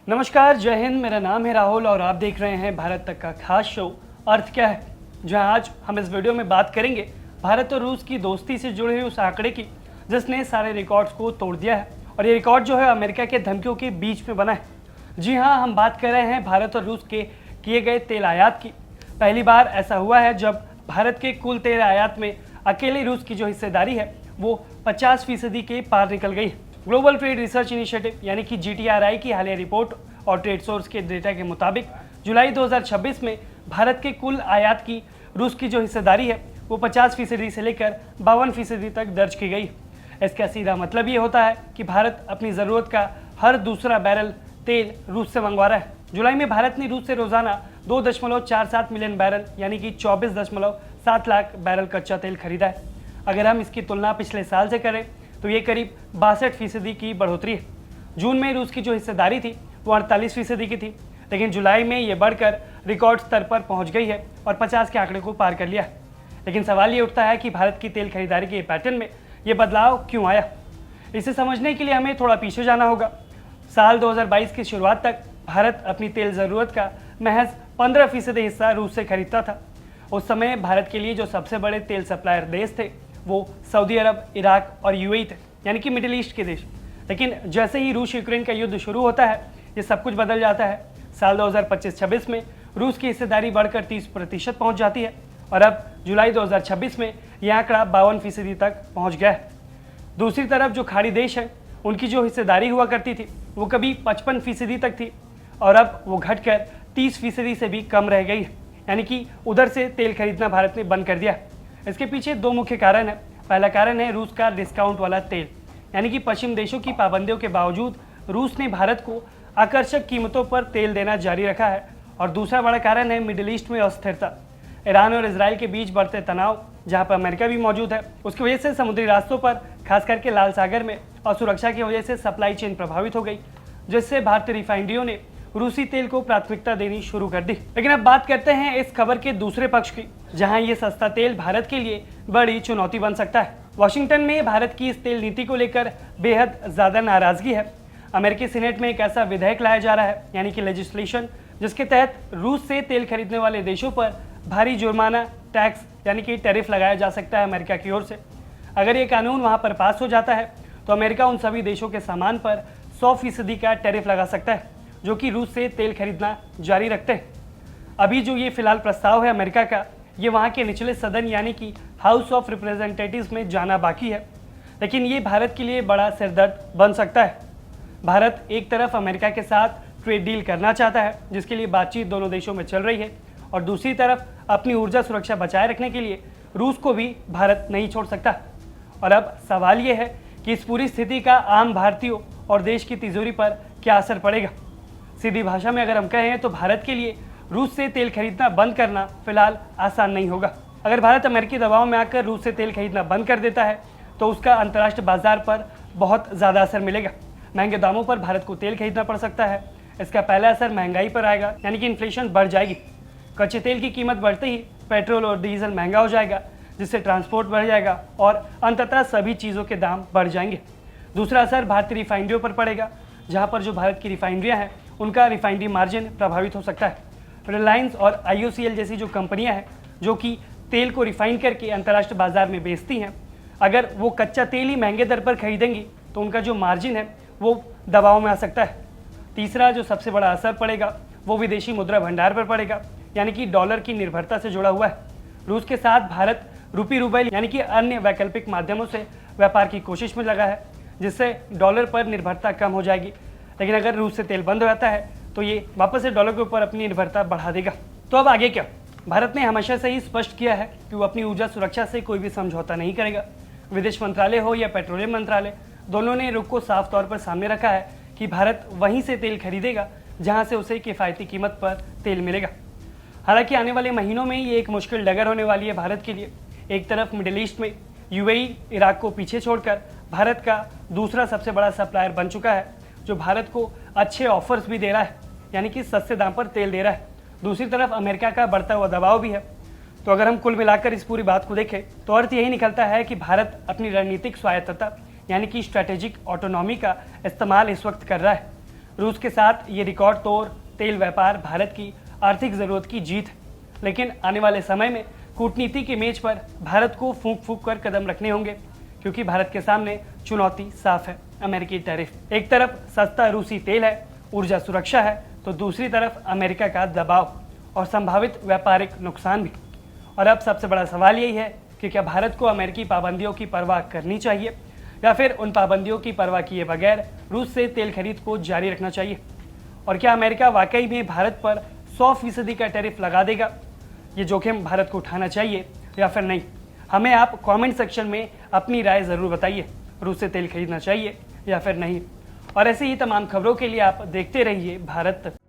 नमस्कार, जय हिंद। मेरा नाम है राहुल और आप देख रहे हैं भारत तक का खास शो अर्थ क्या है, जहां आज हम इस वीडियो में बात करेंगे भारत और रूस की दोस्ती से जुड़े हुए उस आंकड़े की जिसने सारे रिकॉर्ड्स को तोड़ दिया है। और ये रिकॉर्ड जो है अमेरिका के धमकियों के बीच में बना है। जी हाँ, हम बात कर रहे हैं भारत और रूस के किए गए तेल आयात की। पहली बार ऐसा हुआ है जब भारत के कुल तेल आयात में अकेले रूस की जो हिस्सेदारी है वो 50% के पार निकल गई है। ग्लोबल ट्रेड रिसर्च इनिशिएटिव यानी कि GTRI की हालिया रिपोर्ट और ट्रेड सोर्स के डेटा के मुताबिक जुलाई 2026 में भारत के कुल आयात की रूस की जो हिस्सेदारी है वो 50% से लेकर 52% तक दर्ज की गई। इसका सीधा मतलब ये होता है कि भारत अपनी ज़रूरत का हर दूसरा बैरल तेल रूस से मंगवा रहा है। जुलाई में भारत ने रूस से रोजाना 2.47 मिलियन बैरल यानी कि 24.7 लाख बैरल कच्चा तेल खरीदा है। अगर हम इसकी तुलना पिछले साल से करें तो ये करीब 62% की बढ़ोतरी है। जून में रूस की जो हिस्सेदारी थी वो 48% की थी, लेकिन जुलाई में ये बढ़कर रिकॉर्ड स्तर पर पहुंच गई है और 50 के आंकड़े को पार कर लिया है। लेकिन सवाल ये उठता है कि भारत की तेल खरीदारी के पैटर्न में ये बदलाव क्यों आया। इसे समझने के लिए हमें थोड़ा पीछे जाना होगा। साल 2022 की शुरुआत तक भारत अपनी तेल ज़रूरत का महज 15% हिस्सा रूस से खरीदता था। उस समय भारत के लिए जो सबसे बड़े तेल सप्लायर देश थे वो सऊदी अरब, इराक और UAE थे, यानी कि मिडिल ईस्ट के देश। लेकिन जैसे ही रूस यूक्रेन का युद्ध शुरू होता है ये सब कुछ बदल जाता है। साल 2025-26 में रूस की हिस्सेदारी बढ़कर 30% पहुंच जाती है और अब जुलाई 2026 में यह आंकड़ा 52% तक पहुंच गया है। दूसरी तरफ जो खाड़ी देश है उनकी जो हिस्सेदारी हुआ करती थी वो कभी 55% तक थी और अब वो घटकर 30% से भी कम रह गई है, यानी कि उधर से तेल खरीदना भारत ने बंद कर दिया। इसके पीछे दो मुख्य कारण है। पहला कारण है रूस का डिस्काउंट वाला तेल, यानी कि पश्चिम देशों की पाबंदियों के बावजूद रूस ने भारत को आकर्षक कीमतों पर तेल देना जारी रखा है। और दूसरा बड़ा कारण है मिडिल ईस्ट में अस्थिरता। ईरान और इजराइल के बीच बढ़ते तनाव, जहां पर अमेरिका भी मौजूद है, उसकी वजह से समुद्री रास्तों पर खास करके लाल सागर में असुरक्षा की वजह से सप्लाई चेन प्रभावित हो गई, जिससे भारतीय रिफाइनरियों ने रूसी तेल को प्राथमिकता देनी शुरू कर दी। लेकिन अब बात करते हैं इस खबर के दूसरे पक्ष की, जहां ये सस्ता तेल भारत के लिए बड़ी चुनौती बन सकता है। वाशिंगटन में भारत की इस तेल नीति को लेकर बेहद ज़्यादा नाराजगी है। अमेरिकी सीनेट में एक ऐसा विधेयक लाया जा रहा है, यानी कि लेजिस्लेशन, जिसके तहत रूस से तेल खरीदने वाले देशों पर भारी जुर्माना, टैक्स यानी कि टैरिफ लगाया जा सकता है अमेरिका की ओर से। अगर ये कानून वहाँ पर पास हो जाता है तो अमेरिका उन सभी देशों के सामान पर 100% का टैरिफ लगा सकता है जो कि रूस से तेल खरीदना जारी रखते हैं। अभी जो ये फिलहाल प्रस्ताव है अमेरिका का, ये वहाँ के निचले सदन यानी कि हाउस ऑफ रिप्रेजेंटेटिव्स में जाना बाकी है, लेकिन ये भारत के लिए बड़ा सिरदर्द बन सकता है। भारत एक तरफ अमेरिका के साथ ट्रेड डील करना चाहता है, जिसके लिए बातचीत दोनों देशों में चल रही है, और दूसरी तरफ अपनी ऊर्जा सुरक्षा बचाए रखने के लिए रूस को भी भारत नहीं छोड़ सकता। और अब सवाल ये है कि इस पूरी स्थिति का आम भारतीयों और देश की तिजोरी पर क्या असर पड़ेगा। सीधी भाषा में अगर हम कहें तो भारत के लिए रूस से तेल खरीदना बंद करना फिलहाल आसान नहीं होगा। अगर भारत अमेरिकी दबाव में आकर रूस से तेल खरीदना बंद कर देता है तो उसका अंतर्राष्ट्रीय बाजार पर बहुत ज़्यादा असर मिलेगा। महंगे दामों पर भारत को तेल खरीदना पड़ सकता है। इसका पहला असर महंगाई पर आएगा, यानी कि इन्फ्लेशन बढ़ जाएगी। कच्चे तेल की कीमत बढ़ते ही पेट्रोल और डीजल महंगा हो जाएगा, जिससे ट्रांसपोर्ट बढ़ जाएगा और अंततः सभी चीज़ों के दाम बढ़ जाएंगे। दूसरा असर भारतीय रिफाइनरियों पर पड़ेगा, जहाँ पर जो भारत की रिफाइनरियाँ हैं उनका रिफाइनरी मार्जिन प्रभावित हो सकता है। रिलायंस और IOCL जैसी जो कंपनियां हैं जो कि तेल को रिफाइन करके अंतर्राष्ट्रीय बाजार में बेचती हैं, अगर वो कच्चा तेल ही महंगे दर पर खरीदेंगी तो उनका जो मार्जिन है वो दबाव में आ सकता है। तीसरा जो सबसे बड़ा असर पड़ेगा वो विदेशी मुद्रा भंडार पर पड़ेगा, यानी कि डॉलर की निर्भरता से जुड़ा हुआ है। रूस के साथ भारत रूपी रूबल यानी कि अन्य वैकल्पिक माध्यमों से व्यापार की कोशिश में लगा है, जिससे डॉलर पर निर्भरता कम हो जाएगी। लेकिन अगर रूस से तेल बंद हो जाता है तो ये वापस से डॉलर के ऊपर अपनी निर्भरता बढ़ा देगा। तो अब आगे क्या? भारत ने हमेशा से ही स्पष्ट किया है कि वो अपनी ऊर्जा सुरक्षा से कोई भी समझौता नहीं करेगा। विदेश मंत्रालय हो या पेट्रोलियम मंत्रालय, दोनों ने रुख को साफ तौर पर सामने रखा है कि भारत वहीं से तेल खरीदेगा जहां से उसे किफ़ायती कीमत पर तेल मिलेगा। हालांकि आने वाले महीनों में ये एक मुश्किल डगर होने वाली है भारत के लिए। एक तरफ मिडिल ईस्ट में UAE इराक को पीछे छोड़कर भारत का दूसरा सबसे बड़ा सप्लायर बन चुका है, जो भारत को अच्छे ऑफर्स भी दे रहा है, यानी कि सस्ते दाम पर तेल दे रहा है। दूसरी तरफ अमेरिका का बढ़ता हुआ दबाव भी है। तो अगर हम कुल मिलाकर इस पूरी बात को देखें तो अर्थ यही निकलता है कि भारत अपनी रणनीतिक स्वायत्तता यानी कि स्ट्रैटेजिक ऑटोनॉमी का इस्तेमाल इस वक्त कर रहा है। रूस के साथ ये रिकॉर्ड तोड़ तेल व्यापार भारत की आर्थिक जरूरत की जीत है, लेकिन आने वाले समय में कूटनीति की मेज पर भारत को फूंक फूंक कर कदम रखने होंगे, क्योंकि भारत के सामने चुनौती साफ है, अमेरिकी टैरिफ। एक तरफ सस्ता रूसी तेल है, ऊर्जा सुरक्षा है, तो दूसरी तरफ अमेरिका का दबाव और संभावित व्यापारिक नुकसान भी। और अब सबसे बड़ा सवाल यही है कि क्या भारत को अमेरिकी पाबंदियों की परवाह करनी चाहिए या फिर उन पाबंदियों की परवाह किए बगैर रूस से तेल खरीद को जारी रखना चाहिए। और क्या अमेरिका वाकई में भारत पर 100% का टैरिफ लगा देगा? ये जोखिम भारत को उठाना चाहिए या फिर नहीं? हमें आप कमेंट सेक्शन में अपनी राय ज़रूर बताइए, रूस से तेल खरीदना चाहिए या फिर नहीं। और ऐसे ही तमाम खबरों के लिए आप देखते रहिए भारत तक।